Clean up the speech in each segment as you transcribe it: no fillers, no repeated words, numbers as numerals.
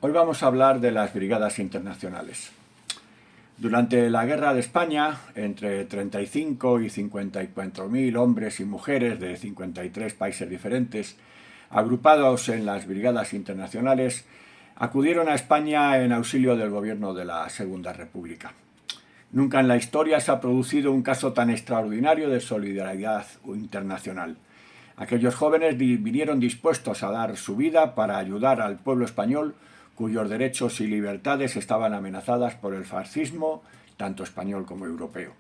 Hoy vamos a hablar de las brigadas internacionales. Durante la Guerra de España, entre 35 y 54.000 hombres y mujeres de 53 países diferentes, agrupados en las brigadas internacionales, acudieron a España en auxilio del gobierno de la Segunda República. Nunca en la historia se ha producido un caso tan extraordinario de solidaridad internacional. Aquellos jóvenes vinieron dispuestos a dar su vida para ayudar al pueblo español, cuyos derechos y libertades estaban amenazadas por el fascismo, tanto español como europeo.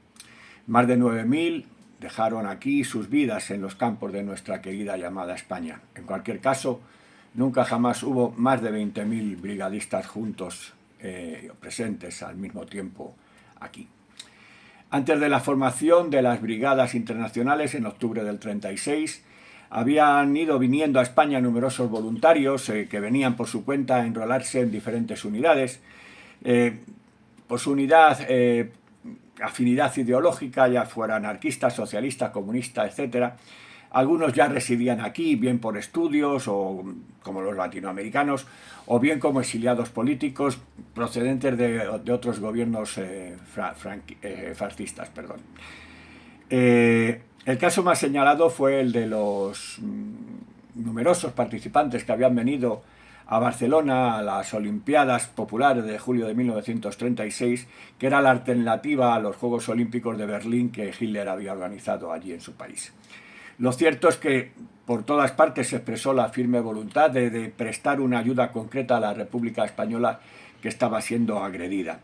Más de 9.000 dejaron aquí sus vidas en los campos de nuestra querida llamada España. En cualquier caso, nunca jamás hubo más de 20.000 brigadistas juntos, presentes al mismo tiempo aquí. Antes de la formación de las brigadas internacionales en octubre del 36, habían ido viniendo a España numerosos voluntarios que venían por su cuenta a enrolarse en diferentes unidades. Por su unidad, afinidad ideológica, ya fuera anarquista, socialista, comunista, etc. Algunos ya residían aquí, bien por estudios, o como los latinoamericanos, o bien como exiliados políticos procedentes de otros gobiernos fascistas. El caso más señalado fue el de los numerosos participantes que habían venido a Barcelona a las Olimpiadas Populares de julio de 1936, que era la alternativa a los Juegos Olímpicos de Berlín que Hitler había organizado allí en su país. Lo cierto es que por todas partes se expresó la firme voluntad de prestar una ayuda concreta a la República Española que estaba siendo agredida.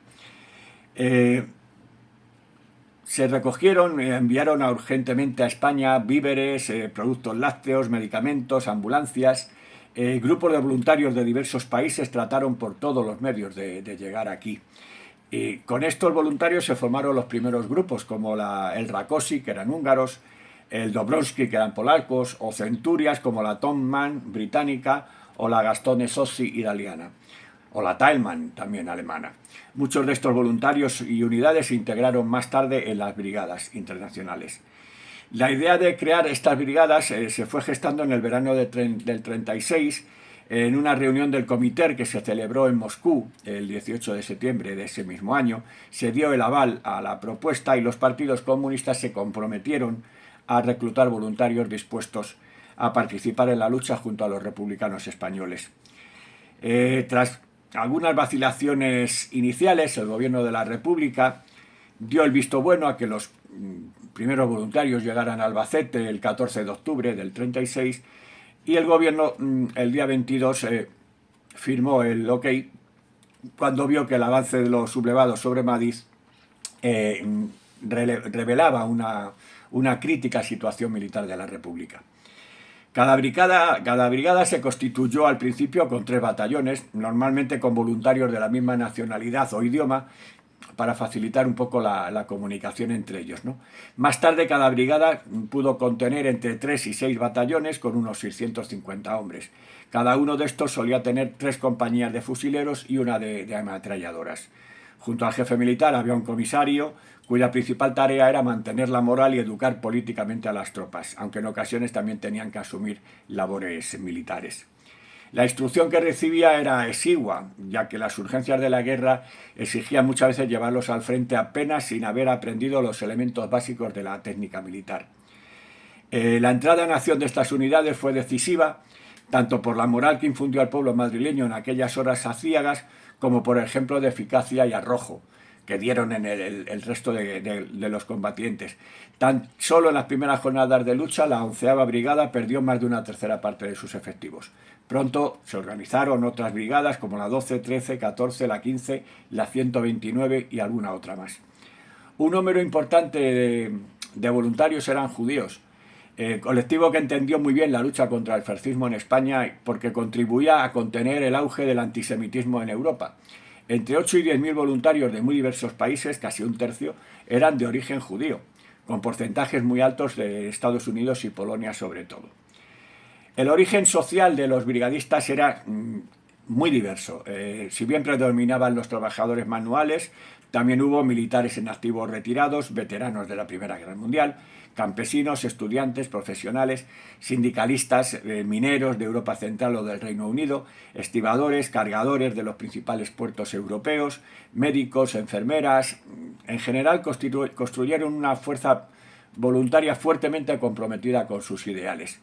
Se recogieron y enviaron urgentemente a España víveres, productos lácteos, medicamentos, ambulancias. Grupos de voluntarios de diversos países trataron por todos los medios de llegar aquí. Y con estos voluntarios se formaron los primeros grupos, como el Rákosi, que eran húngaros, el Dobrowski, que eran polacos, o Centurias, como la Tomman, británica, o la Gastone Sossi, italiana, o la Teilman, también alemana. Muchos de estos voluntarios y unidades se integraron más tarde en las brigadas internacionales. La idea de crear estas brigadas se fue gestando en el verano del 36, en una reunión del Comité que se celebró en Moscú el 18 de septiembre de ese mismo año. Se dio el aval a la propuesta y los partidos comunistas se comprometieron a reclutar voluntarios dispuestos a participar en la lucha junto a los republicanos españoles. Tras algunas vacilaciones iniciales, el gobierno de la República dio el visto bueno a que los primeros voluntarios llegaran a Albacete el 14 de octubre del 36 y el gobierno el día 22 firmó el ok cuando vio que el avance de los sublevados sobre Madrid revelaba una crítica situación militar de la República. Cada brigada se constituyó al principio con 3 batallones, normalmente con voluntarios de la misma nacionalidad o idioma, para facilitar un poco la comunicación entre ellos, ¿no? Más tarde cada brigada pudo contener entre 3 y 6 batallones con unos 650 hombres. Cada uno de estos solía tener 3 compañías de fusileros y una de ametralladoras. Junto al jefe militar había un comisario cuya principal tarea era mantener la moral y educar políticamente a las tropas, aunque en ocasiones también tenían que asumir labores militares. La instrucción que recibía era exigua, ya que las urgencias de la guerra exigían muchas veces llevarlos al frente apenas sin haber aprendido los elementos básicos de la técnica militar. La entrada en acción de estas unidades fue decisiva, tanto por la moral que infundió al pueblo madrileño en aquellas horas aciagas, como por ejemplo de eficacia y arrojo que dieron en el resto de los combatientes. Tan solo en las primeras jornadas de lucha, la 11ª Brigada perdió más de una tercera parte de sus efectivos. Pronto se organizaron otras brigadas como la 12, 13, 14, la 15, la 129 y alguna otra más. Un número importante de voluntarios eran judíos, colectivo que entendió muy bien la lucha contra el fascismo en España porque contribuía a contener el auge del antisemitismo en Europa. Entre 8 y 10.000 voluntarios de muy diversos países, casi un tercio, eran de origen judío, con porcentajes muy altos de Estados Unidos y Polonia sobre todo. El origen social de los brigadistas era muy diverso. Si bien predominaban los trabajadores manuales, también hubo militares en activo retirados, veteranos de la Primera Guerra Mundial, campesinos, estudiantes, profesionales, sindicalistas, mineros de Europa Central o del Reino Unido, estibadores, cargadores de los principales puertos europeos, médicos, enfermeras. En general construyeron una fuerza voluntaria fuertemente comprometida con sus ideales.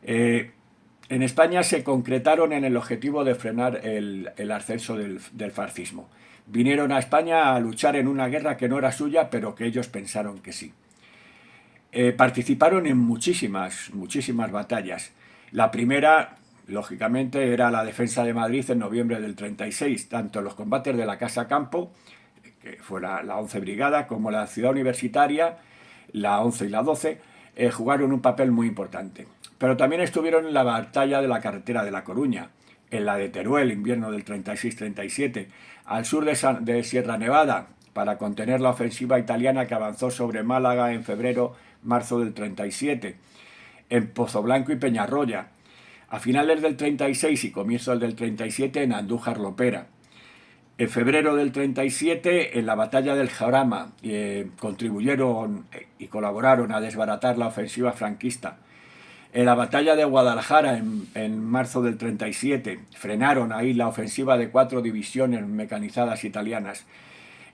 En España se concretaron en el objetivo de frenar el ascenso del fascismo. Vinieron a España a luchar en una guerra que no era suya, pero que ellos pensaron que sí. Participaron en muchísimas batallas. La primera, lógicamente, era la defensa de Madrid en noviembre del 36, tanto en los combates de la Casa Campo, que fue la 11 Brigada, como la Ciudad Universitaria, la 11 y la 12, jugaron un papel muy importante. Pero también estuvieron en la batalla de la carretera de La Coruña, en la de Teruel, invierno del 36-37, al sur de Sierra Nevada, para contener la ofensiva italiana que avanzó sobre Málaga en febrero-marzo del 37, en Pozoblanco y Peñarroya, a finales del 36 y comienzos del 37 en Andújar Lopera. En febrero del 37, en la batalla del Jarama, contribuyeron y colaboraron a desbaratar la ofensiva franquista. En la batalla de Guadalajara, en marzo del 37, frenaron ahí la ofensiva de 4 divisiones mecanizadas italianas.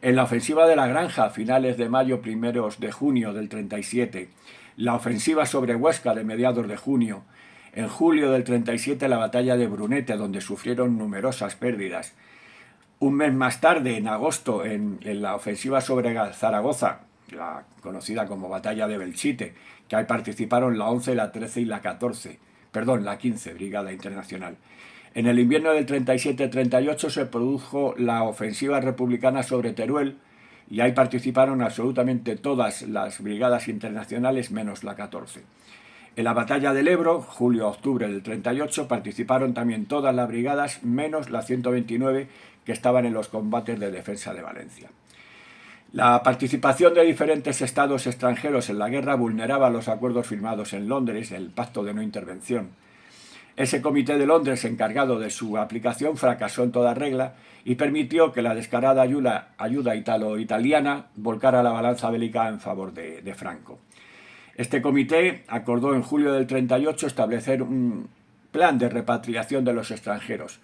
En la ofensiva de La Granja, a finales de mayo, primeros de junio del 37. La ofensiva sobre Huesca, de mediados de junio. En julio del 37, la batalla de Brunete, donde sufrieron numerosas pérdidas. Un mes más tarde, en agosto, en la ofensiva sobre Zaragoza, la conocida como Batalla de Belchite, que ahí participaron la 11, la 13 y la 15 Brigada Internacional. En el invierno del 37-38 se produjo la ofensiva republicana sobre Teruel y ahí participaron absolutamente todas las brigadas internacionales menos la 14. En la batalla del Ebro, julio-octubre del 38, participaron también todas las brigadas menos la 129 que estaban en los combates de defensa de Valencia. La participación de diferentes estados extranjeros en la guerra vulneraba los acuerdos firmados en Londres, el Pacto de No Intervención. Ese comité de Londres encargado de su aplicación fracasó en toda regla y permitió que la descarada ayuda italo-italiana volcara la balanza bélica en favor de Franco. Este comité acordó en julio del 38 establecer un plan de repatriación de los extranjeros.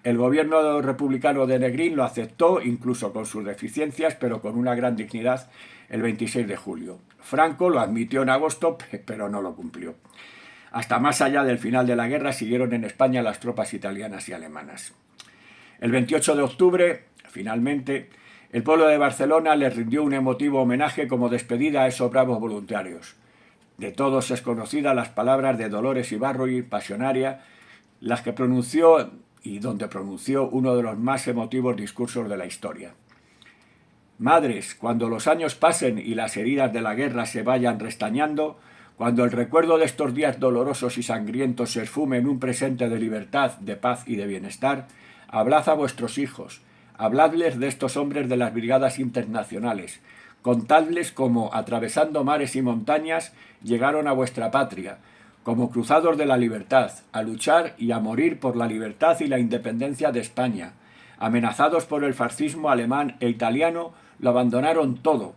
El gobierno republicano de Negrín lo aceptó, incluso con sus deficiencias, pero con una gran dignidad, el 26 de julio. Franco lo admitió en agosto, pero no lo cumplió. Hasta más allá del final de la guerra siguieron en España las tropas italianas y alemanas. El 28 de octubre, finalmente, el pueblo de Barcelona les rindió un emotivo homenaje como despedida a esos bravos voluntarios. De todos es conocida las palabras de Dolores Ibarruri, pasionaria, las que pronunció y donde pronunció uno de los más emotivos discursos de la historia. Madres, cuando los años pasen y las heridas de la guerra se vayan restañando, cuando el recuerdo de estos días dolorosos y sangrientos se esfume en un presente de libertad, de paz y de bienestar, hablad a vuestros hijos, habladles de estos hombres de las brigadas internacionales, contadles cómo, atravesando mares y montañas, llegaron a vuestra patria, como cruzados de la libertad, a luchar y a morir por la libertad y la independencia de España. Amenazados por el fascismo alemán e italiano, lo abandonaron todo.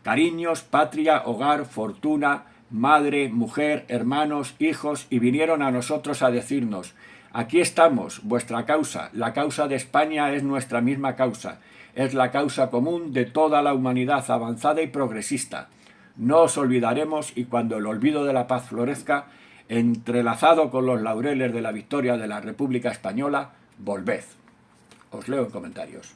Cariños, patria, hogar, fortuna, madre, mujer, hermanos, hijos, y vinieron a nosotros a decirnos: aquí estamos, vuestra causa, la causa de España es nuestra misma causa, es la causa común de toda la humanidad avanzada y progresista. No os olvidaremos y cuando el olvido de la paz florezca, entrelazado con los laureles de la victoria de la República Española, volved. Os leo en comentarios.